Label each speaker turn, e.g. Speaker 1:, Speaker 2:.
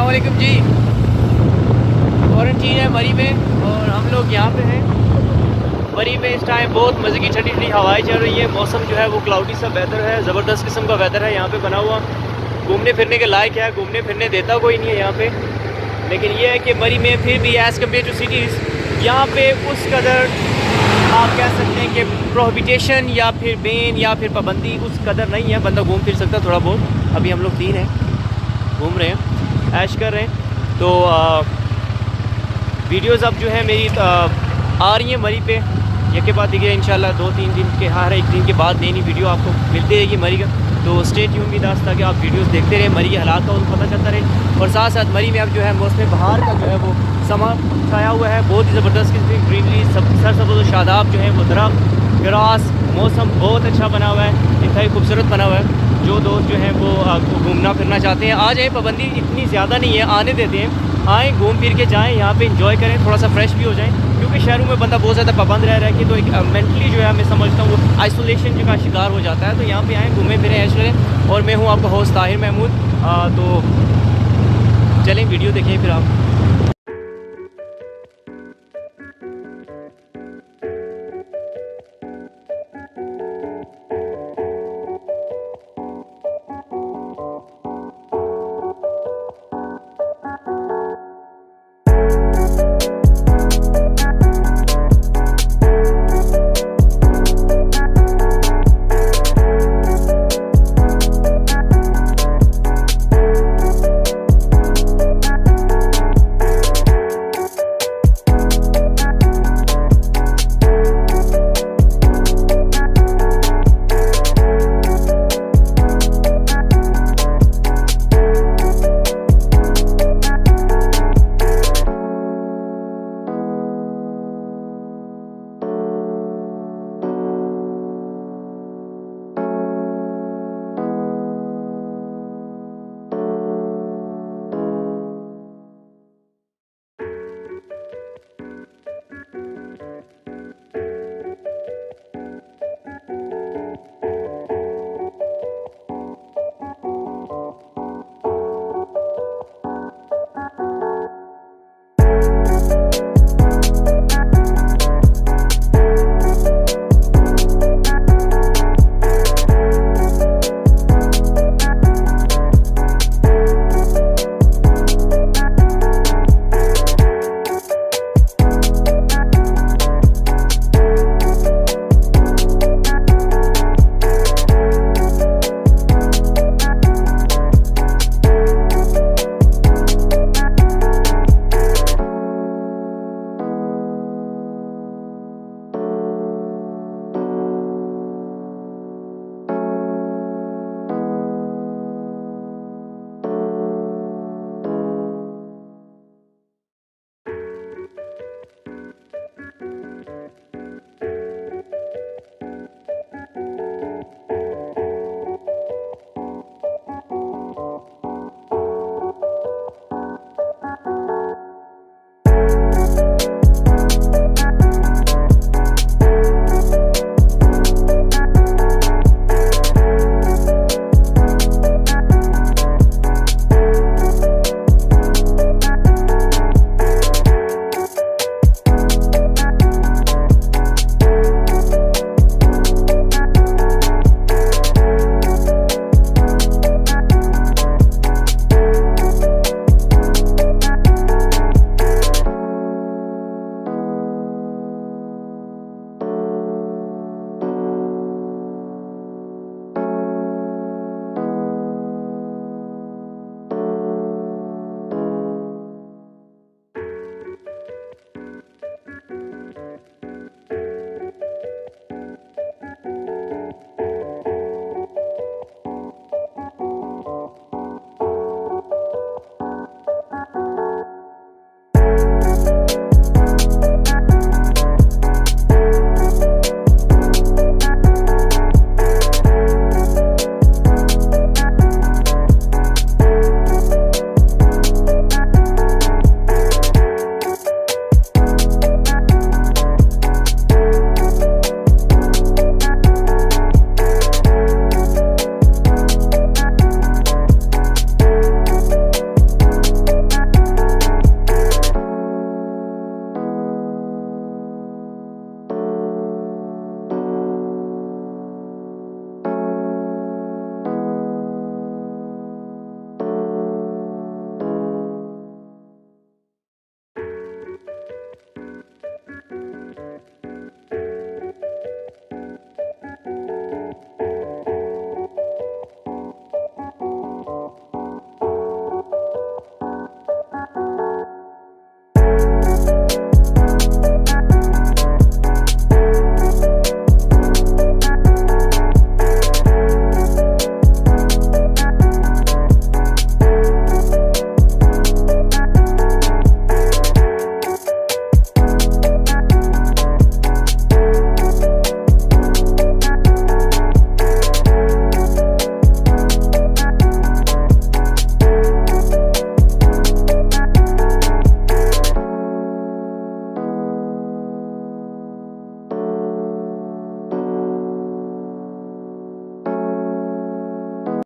Speaker 1: वालेकुम जी। क्वारंटीन है मरी में और हम लोग यहाँ पे हैं। मरी में इस टाइम बहुत मज़े की ठंडी ठंडी हवाएं चल रही है। मौसम जो है वो क्लाउडी सा वेदर है, ज़बरदस्त किस्म का वेदर है यहाँ पे बना हुआ। घूमने फिरने के लायक है, घूमने फिरने देता कोई नहीं है यहाँ पे। लेकिन ये है कि मरी में फिर भी एज़ कम्पेयर टू सिटीज़ यहाँ पे उस कदर आप कह सकते हैं कि प्रोहिबिटेशन या फिर बैन या फिर पाबंदी उस कदर नहीं है। बंदा घूम फिर सकता थोड़ा बहुत। अभी हम लोग 3 हैं, घूम रहे हैं, ऐश कर रहे हैं। तो वीडियोज़ अब जो है मेरी आ रही हैं मरी पे। ये बाद देखिए इंशाल्लाह 2-3 दिन के हर एक दिन के बाद नई नई वीडियो आपको मिलती रहेगी मरी का। तो स्टे ट्यून भी दास ताकि आप वीडियोस देखते रहे, मरी के हालात का उनको पता चलता रहे। और साथ साथ मरी में अब जो है मौसम बहार का जो है वो समा छाया हुआ है। बहुत ही ज़बरदस्त किस्म की ग्रीनरी, सरसब्ज़ शादाब जो है वो दरख्त ग्रास, मौसम बहुत अच्छा बना हुआ है, इंतहाई खूबसूरत बना हुआ है। जो दोस्त जो हैं वो घूमना फिरना चाहते हैं आ जाएँ, पाबंदी इतनी ज़्यादा नहीं है, आने देते हैं। आएँ, घूम फिर के जाएँ, यहाँ पे इंजॉय करें, थोड़ा सा फ्रेश भी हो जाएँ। क्योंकि शहरों में बंदा बहुत ज़्यादा पाबंद रह के तो एक मेंटली जो है मैं समझता हूँ वो आइसोलेशन का शिकार हो जाता है। तो यहाँ पे आएँ, घूमें फिरें, ऐश करें। और मैं हूँ आपका होस्ट ताहिर महमूद। तो चलें वीडियो देखें फिर आप।